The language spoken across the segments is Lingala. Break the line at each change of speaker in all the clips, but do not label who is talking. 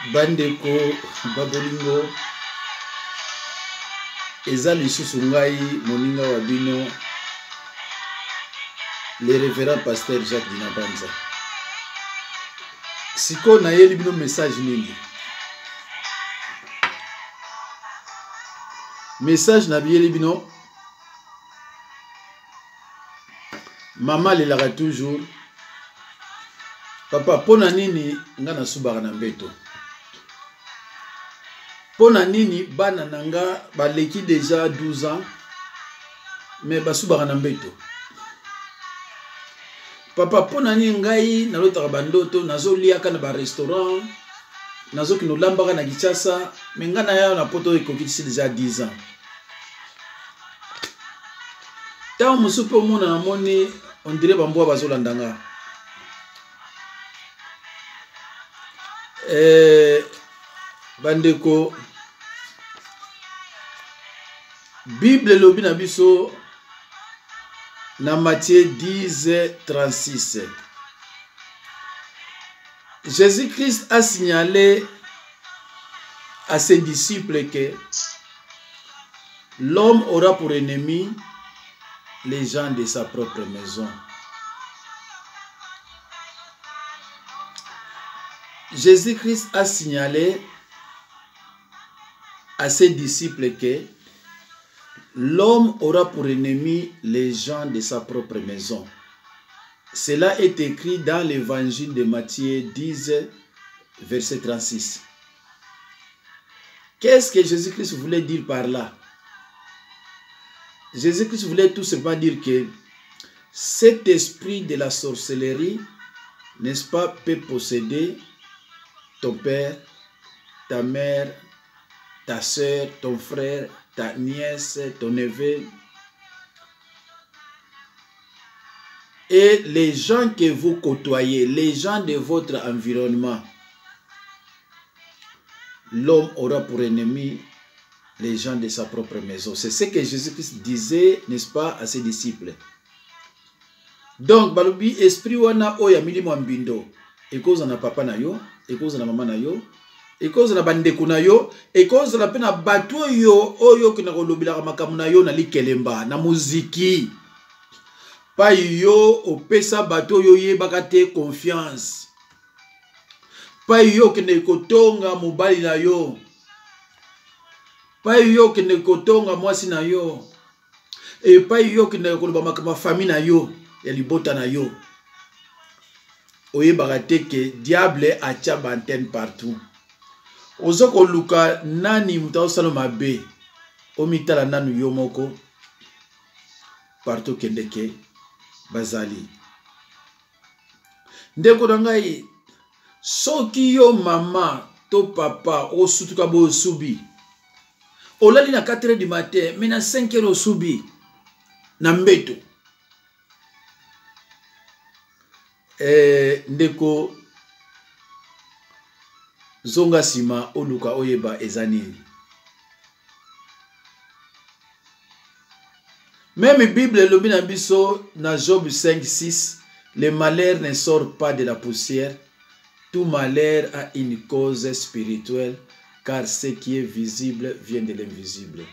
Bandeko babolingo eza lisusu ngai moninga wa bino le révérend pasteur Jacques Dinabanza. Siko na yeli bino message nini? Message na biyeli bino mama lelaka toujours papa pona nini nga na subaka na mbeto. Pona nini bana nanga baleki déjà 12 ans mais basubaka na mbeto. Papa pona nini ngai nalotaka bandoto nazoliaka na ba restaurant nazoki no lambaka na Kinshasa mais nga na ya na poto ekokitisi déjà 10 ans. Tant musupe omona na moni on dirait bamboa bazolandanga. Bandeko Bible lobi na biso na Matthieu 10:36. Jésus-Christ a signalé à ses disciples que l'homme aura pour ennemi les gens de sa propre maison. Jésus-Christ a signalé à ses disciples que l'homme aura pour ennemi les gens de sa propre maison. Cela est écrit dans l'évangile de Matthieu 10, verset 36. Qu'est-ce que Jésus-Christ voulait dire par là? Jésus-Christ voulait tout simplement dire que cet esprit de la sorcellerie, n'est-ce pas, peut posséder ton père, ta mère, ta soeur, ton frère, ta nièce, ton neveu. Et les gens que vous côtoyez, les gens de votre environnement, l'homme aura pour ennemi les gens de sa propre maison. C'est ce que Jésus-Christ disait, n'est-ce pas, à ses disciples. Donc, balobi esprit wana oya milimo mbindo. Et cause na papa na yo, et cause na maman na yo, et cause na bandeko na yo, et cause na pena bato yo oyo kina kolobila makamu na yo na likelemba na muziki. Pa yo opesa bato yo yebaka te confiance. Pa yo kene kotonga mobali na yo. Pa yo kene kotonga mwasi na yo. Et pa yo kene koloba makama famille na yo, ya libota na yo. Oye bagate ke diable atia bantenne partout. Ozoko luka nani mutao salo mabe. Omitala nanu yomoko. Partout kendeke bazali. Ndeko dangai soki yo mama to papa osutuka bo subi. Olali na 4h du matin, mais na 5h osubi na mbeto. Ndeko zonga sima oluka oyeba ezanini. Même Bible lobi na biso na Job 5:6, le malheur ne sort pas de la poussière, tout malheur a une cause spirituelle, car ce qui est visible vient de l'invisible.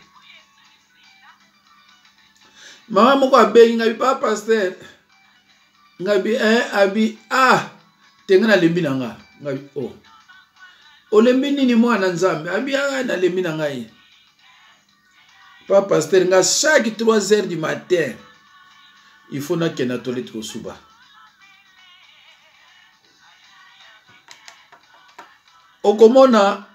Maman moko abengi ngabi pa pasteur. Ngabi abi tenga na lembi nanga. Ngabi olembi nini mwana nzambe? Abi na lembi nanga ye. Pa pasteur nga chaque 3h du matin il faut na kena toilette ko suba. Okomona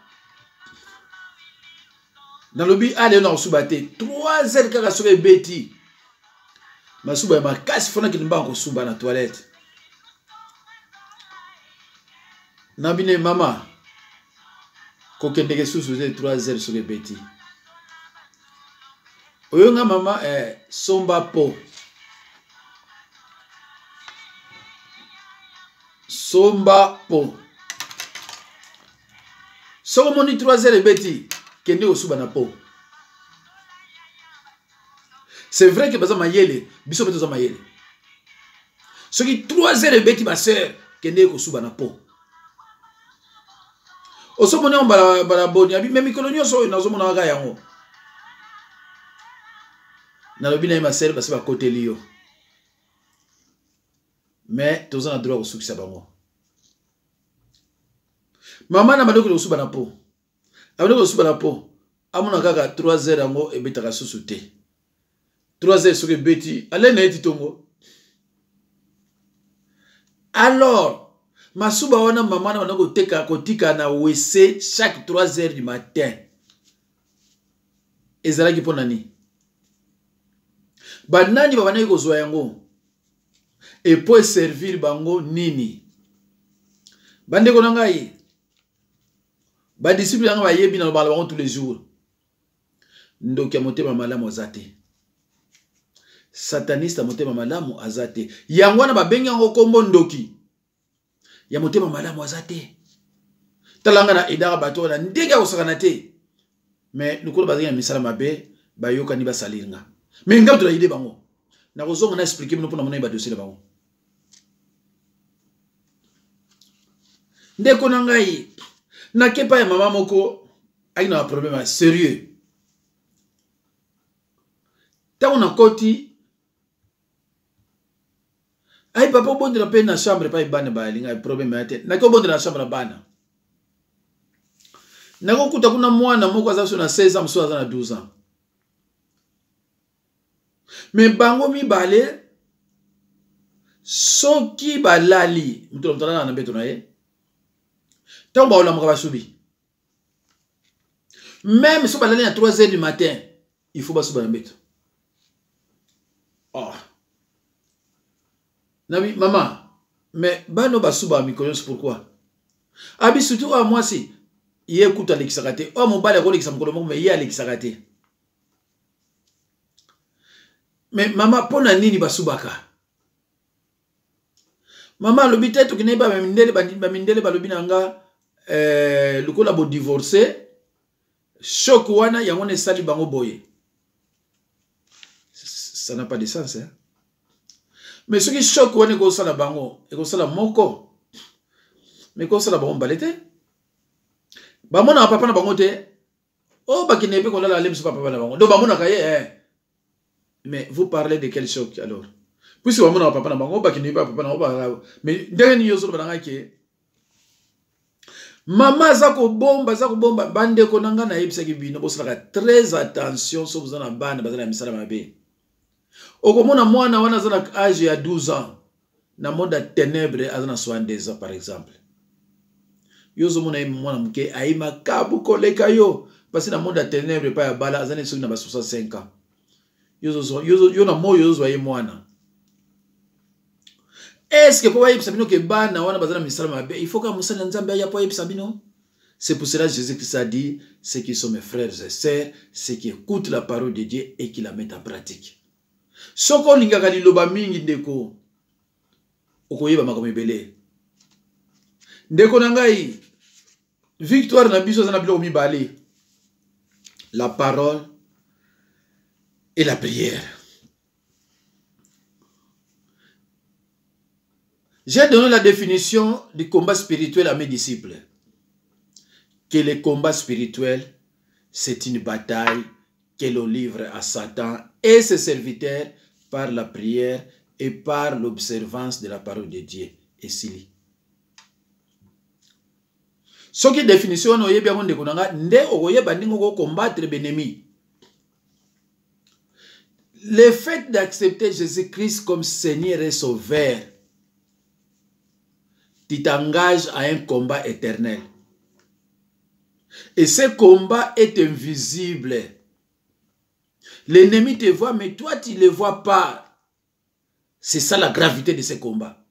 nalobi ale na suba te 3h kaka soke beti. Masuba ya makasi fona kinimba ko suba na toilette. Nabine mama ko kendeke susu 3h soke beti. Oyonga mama somba po. Somba po. Soko moni 3h beti kende osuba na po. C'est vrai que baza mayele, biso beto za mayele. Soki 3h beti ma sœur kende ko suba na po. Osomoni on bala boni abi même kolonio so nazomona waka yango. Na lobi na ma sœur parce ba côté lio. Mais toza na droit ko sukisa bango. Maman na badoko losuba na po. Abadoko losuba na po. Amona kaka 3 heures yango ebetaka susu te. 3 heures soki beti ale na eti tongo. Alors masuba wana maman na banoko teka kotika na WC chaque 3 heures du matin. Ezalaki pona ni. Banani babana ko zwa yango. Et pour servir bango nini. Bande ko ngai. Ba disciple nga ba yebi na bango tous les jours. Ndoki ya motema malamu azate. Sataniste motema malamu azate. Yango na ba benga ngo kombo ndoki. Ya motema malamu azate. Talanga na edara bato na ndenge osakana te. Mais nous ko bazanga misala mabe ba yoka ni ba salinga. Mais ngam to la idée bango. Na kozonga na expliquer mino pona mona ba dossier bango. Ndeko na ngai na kepa ya mama moko aina un problème sérieux. Ta on a koti ay papa bon de la peine na chambre pa ibane ba linga problème ate. Na ko bon de la chambre bana. Na ko kuta kuna mwana moko azaso na 16 ans mso azana 12 ans. Mais bango mi balé soki balali muto mtana na beto na ye. Tant ba ola mokaba subi. Même si balali à 3 heures du matin, il faut pas suba na beto. Oh. Nabi maman, mais bano ba suba mikolo c'est pourquoi? Abi surtout à moi si il écoute Alexakate. Oh mon bal ko Alexam ko mais il Alexakate. Mais maman pona nini ba subaka? Maman lobi teto ki ne ba mindele ba mindele ba lobi nanga lukola bo divorcé choc wana yango ne sali bango boye. Ça n'a pas de sens hein. Mais ce qui choc wana ko sala bango e ko sala moko. Mais ko sala bango balete. Ba mona papa na bango te. Oh ba kinepe ko la lemso papa na bango. Do ba mona kaye Mais vous parlez de quel choc alors? Puisque ba mona papa na bango ba kinepe papa na ba mais ndenge yoso ba nga ke Maman zako bomba bande ko nanga na yebisa ki bino bosala très attention so vous en bande bazana misala mabe. Okomona mwana wana zana âge ya 12 ans na monde de ténèbres azana 62 ans par exemple. Yozo mona mwana mke aima kabu koleka yo parce que na monde de ténèbres pa ya bala azana so na ba 65 ans. Yo na moyo yozo ayi mwana. Est-ce que pour y sabino que bana wana bazana misala mabe il faut que musala nzambe ya pour y sabino. C'est pour cela que Jésus-Christ a dit ceux qui sont mes frères et sœurs, ceux qui écoutent la parole de Dieu et qui la mettent en pratique. Soko linga kali loba mingi ndeko okoyeba makomebele. Ndeko nangai victoire na biso za na bilo mibale. La parole et la prière. J'ai donné la définition du combat spirituel à mes disciples. Que le combat spirituel, c'est une bataille que l'on livre à Satan et ses serviteurs par la prière et par l'observance de la parole de Dieu. Et s'il ce qui est définition, on y bien de konanga, nde oye bandingo combattre l'ennemi. Le fait d'accepter Jésus-Christ comme Seigneur et Sauveur, tu t'engages à un combat éternel. Et ce combat est invisible. L'ennemi te voit, mais toi, tu ne le vois pas. C'est ça la gravité de ce combat.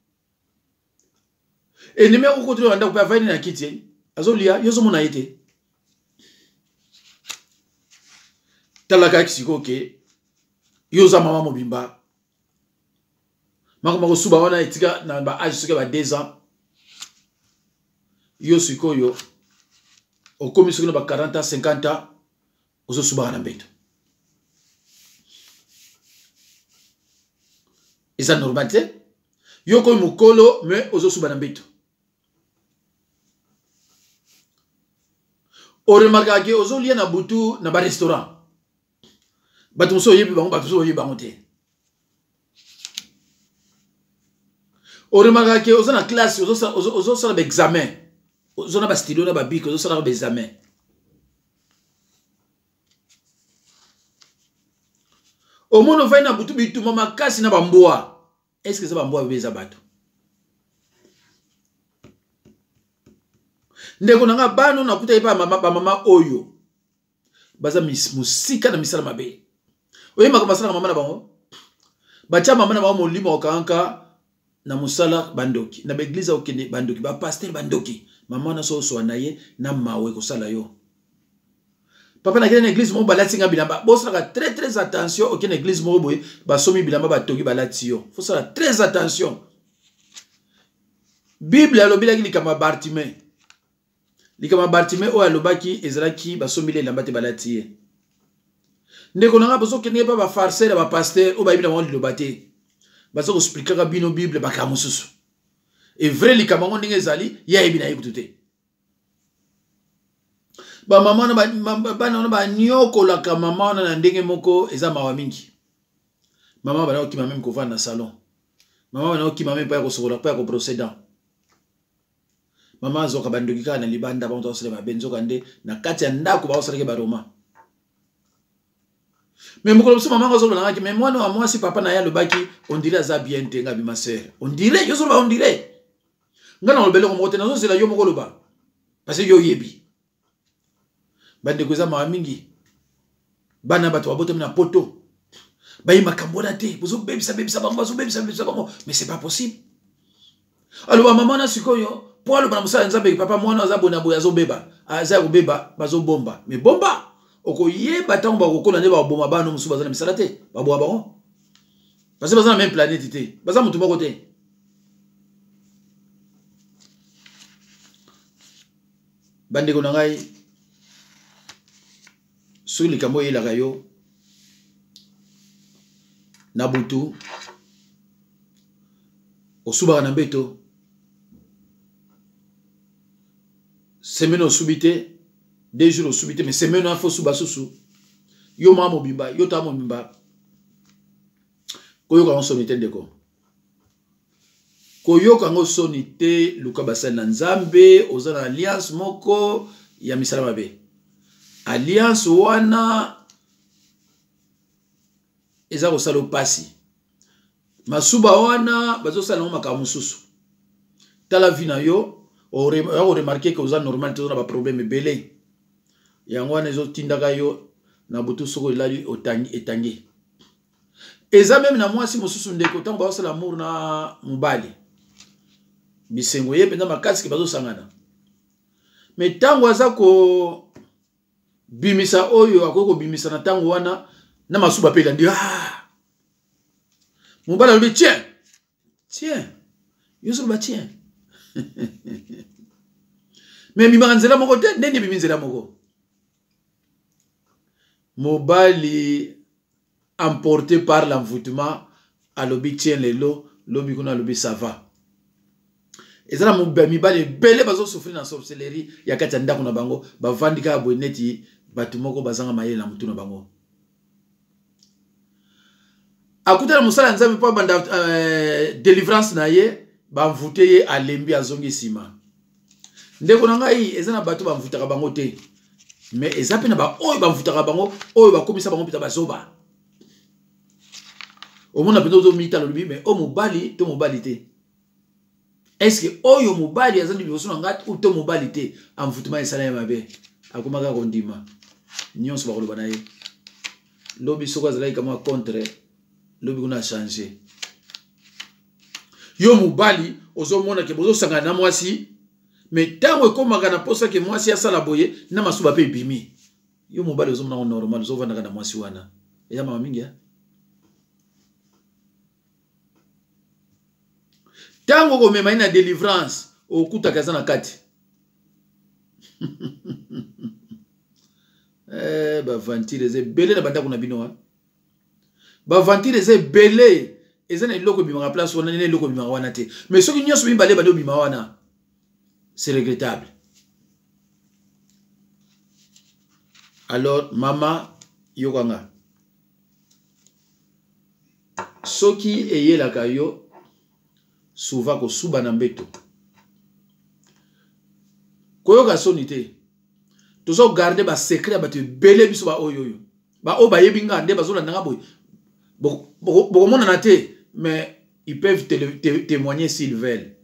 L'ennemi a rencontré un peu avant de quitter. Azolia, yozo mona été. Talaka kisiko ke. Yoza mama mobimba. Mako suba wana etika na ba âge soka ba 2 ans. Yo siko yo. Au commis sur 40 ans, 50 ans, aux suba na mbeto. Et ça normalité. Yo ko mukolo mais aux suba na mbeto. remarque que ozo lia na butu na ba restaurant. Bato so yebi bango, bato so yebi bango te. On remarque que ozo na classe, ozo sala ba examen. Ozo na ba stylo na ba bic, ozo sala ba examen. Au monde va na butu bitu mama kasi na bamboa. Est-ce que ça bamboa beza bato? Ndeko nanga bano na kuta ipa mama oyo. Baza musika na misala mabe. Oye makomasala mama na bango. Bacha mama na bango molimo okanka na musala bandoki. Na begliza okende bandoki, ba pasteur bandoki. Mama na so na ye na mawe ko sala yo. Papa na kene église mo balati nga bilamba. Bo sala très attention okene église mo boye ba somi bilamba ba toki balati yo. Faut sala très attention. Bible alobila ki likama Bartimée. Likama Bartimée o alobaki ezalaki ba somi le lamba te balati ye. Ndeko nanga bozo kene pa ba farceur ba pasteur o ba ibila mo lobate. Ba so expliquer ka bino Bible ba ka mususu. Et vrai likama ngo ndenge ezali ya ibina yekutute. Ba mama na ba nyoko la ka mama na ndenge moko eza mawa mingi. Mama ba na okima même ko vanda na salon. Mama ba na okima même pa ko sokola pa ko procédant. Mama zo ka bandoki ka na libanda ba to sele ba benzo kande na kati ya ndako ba osala ke ba Roma. Mais moko lo mama ngo zo na ki mais mwana wa mwasi papa na ya lobaki on dirait za bien tenga bi ma sœur. On dirait yo zo ba on dirait. Ngana lo belo ko mote na zo sela yo moko lo ba. Parce que yo yebi. Bande koza mawa mingi. Bana bato wabote na poto. Bayi makambona te. Bozo bebisa bango, bozo bebisa bango. Mais c'est pas possible. Alors maman na sikoyo, po alo bana musala nzambe papa mwana za bona boya zo beba. Aza ko beba bazo bomba. Mais bomba oko yeba tango ba kokola ne ba bomba bana musu bazana misala te. Ba boa bango. Parce que bazana même planète te. Bazana mutu moko te. Bande ko nangai sur les camo et la rayo Nabutu au Subara Nambeto semaine au subité 2 jours au subité mais semaine au faux subasusu yo mamo bimba yo tamo bimba koyo ka sonité ndeko koyo ka sonité luka basal na nzambe ozana alliance moko ya misala mabe. Alliance wana eza ko salo pasi. Masuba wana bazo sala maka mususu. Tala vina yo o remarquer que oza normal to na ba problème belé. Yango wana ezo tindaka yo na butu soko lali etangi. Eza même na mwasi mususu ndeko tango ba sala amour na mubali. Bisengo ye penda makasi ke bazo sangana. Mais tango aza ko bimisa oyo akoko bimisa na tango wana na masuba pe landi mobala lobi tiens yoso ba tiens mais bimaka nzela moko te ndenge biminzela moko mobali emporté par l'envoûtement alobi tiens lelo lobi kuna lobi ça va ezala mibali bele bazo souffrir na sorcellerie ya kati ya ndako na bango bavandika aboneti batu moko bazanga mayele na mutu na bango akutana musala nzambe pa banda délivrance na ye bamvute ye alembi azongi sima ndeko na ngai ezana batu bamvutaka bango te mais ezape na ba oyo bamvutaka bango oyo bakomisa bango pita bazoba omona pendo to mita lobi mais o mobali to mobali te. Est-ce que oyo mobali azali biso na ngat ou to mobali te amvutuma esala ya mabe akomaka kondima nyonso ba koloba na ye lobi soko azali kama contre lobi kuna changer yo mobali ozomona ke bozo sanga na mwasi mais tango ekomaka na posa ke mwasi asala boye na masuba pe bimi yo mobali ozomona normal ozovanda na mwasi wana eza mama mingi ya tango ko mema ina délivrance okuta kaza na kati ba ventile ze belé na banda kuna bino ba ventile ze belé ezana iloko bimaka place wana ne iloko bimaka wana te mais soki nyonso bimbale bado bimaka wana c'est regrettable Alors mama yokanga soki eyelaka yo souvent ko suba na mbeto koyoka soni te tozo garder ba secret ba te belé biso ba oyoyo ba o ba yebinga nde bazola nanga boy boko mona na te mais ils peuvent témoigner s'ils veulent.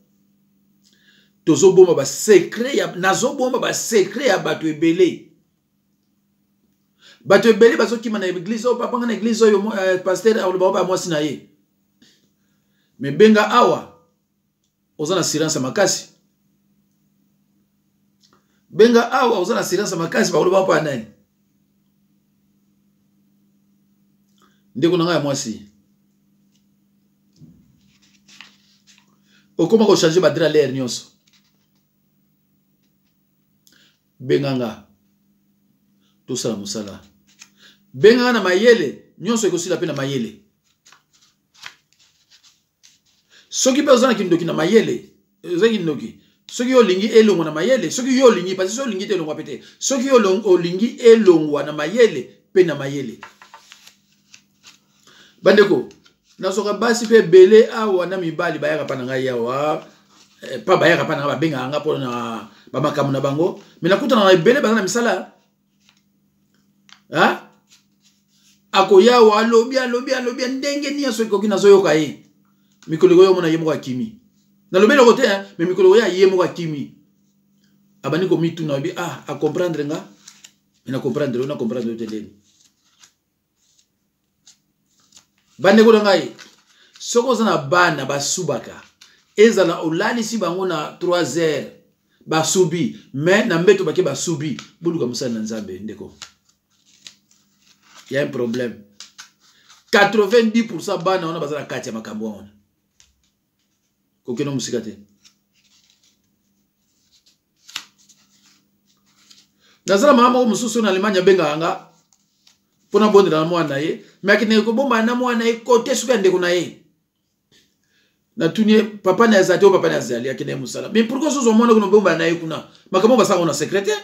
Tozo bomba ba secret ya nazo bomba ba secret ya bato ebele. Bato ebele bazo ki mana église o papa na église yo pasteur a ba moi sinaye. Mais benga awa ozana silence makasi. Benga awa ozana silence makasi ba loba pa nani. Ndeko nanga ya mwasi. Okoma ko changer badra l'air nyonso. Benganga to sala musala. Benganga na mayele nyonso ekosila pe na mayele. Soki pe ozana kindoki na mayele, ozaki kindoki. Soki yo lingi elongwa na mayele, soki yo lingi parce que so lingi te elongwa pete. Soki yo lingi elongwa na mayele pe na mayele. Bandeko nasoka basi pe belé awa na mibali bayaka pa na ngai yawa pa bayaka pa na babenga anga po na ba makamu na bango mais nakuta na belé bazana misala ha akoya wa lobi ndenge ni aso koki na zoyoka ye mikolo yo mona yemo kwa kimi na lobelo kote mais mikolo ya yemo kwa kimi abani ko mitu na bi a comprendre nga ina comprendre te leni bande ko ngai soko zana bana basubaka ezala olali si bango na 3 heures basubi mais na mbeto bake basubi buluka musala na nzambe ndeko y a un problème 90% bana ona bazala kati ya makambo ona kokeno musika te nazala mama ko mususu na Allemagne benga anga pona bonde na mwana ye mais akine ko bomba na mwana ye kote suka ndeko na ye na tunie papa na azate o papa na azali akine musala mais pourquoi so mwana ko bomba na ye kuna makamo basa ona secrétaire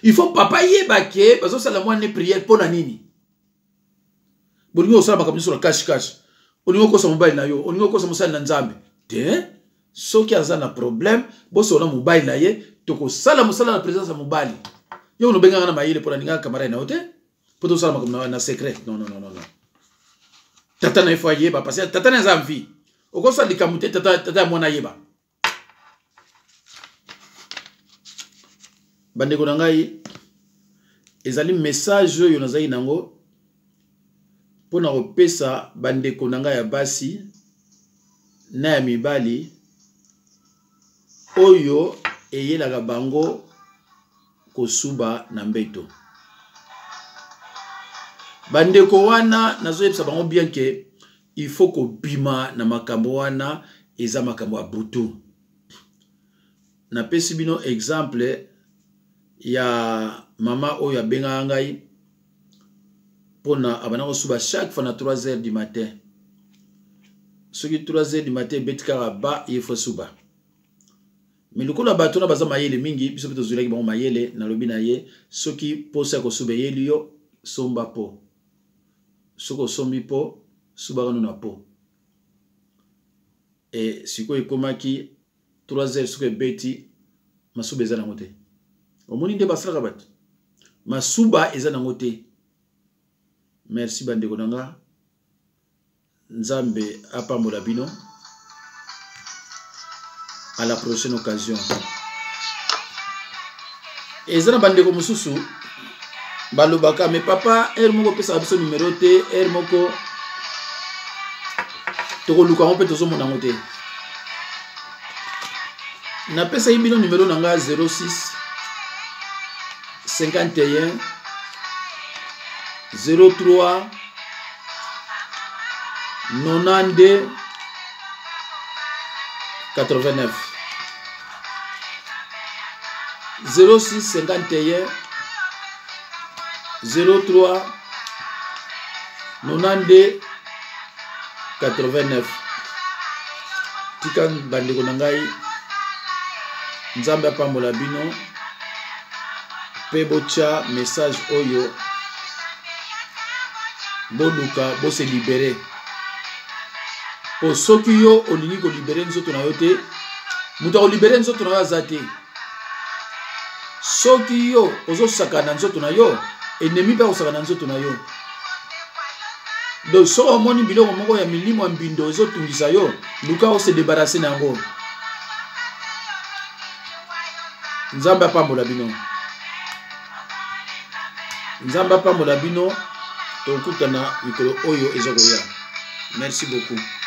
il faut papa ye bake bazo sala mwana prière pona nini bolingo sala makamo sur cash olingo ko sa mobile na yo olingo ko sa musala na nzambe te soki azana problème boso na mobile na ye to ko sala musala na présence ya mobile yo no benga na mayele pona ninga camarade na hotel poto sala makamo na secret non tata na ifo yeba parce que tata na zamvi okosa likamute tata mwana yeba bande ko ngai ezali message yo nazai nango pona kopesa bande ko ngai ya basi na ya mibali oyo eyelaka bango kosuba na mbeto bandeko wana nazoyebisa bango bien que il faut ko bima na makambo wana eza makambo ya butu na pesi bino exemple ya mama oyo abenga ngai pona abana kosuba chaque fois na 3 heures du matin soki 3 heures du matin betika ba il faut suba mais le kola bato na baza mayele mingi biso beto zulaki bango mayele na lobi na ye soki posa ko suba yeli yo somba po soko sombi po suba kanu na po et siko ekomaki 3 heures soko beti masuba eza nango te omoni nde basalaka bato masuba eza nango te merci bandeko nanga nzambe apambola bino à la prochaine occasion ezana bandeko mususu balobaka mais papa er moko pesa biso numéro te er moko toko luka on peut tozo mona ngote na pesa yibino numéro nanga 06 51 03 92 89 06 51 03 92 89 tikan bandeko na ngai nzambe apambola bino pe bocha message oyo boluka bo se libérer po soki yo olingi ko libérer nzoto na yo te muta ko libérer nzoto na yo azate soki yo ozo sakana nzoto na yo ennemi pe osakana nzoto na yo donc so omoni biloko moko ya milimo mbindo ezo tungisa yo luka o se débarrasser nango nzamba pambola bino nzamba pambola bino tokutana mikolo oyo ezokoya merci beaucoup.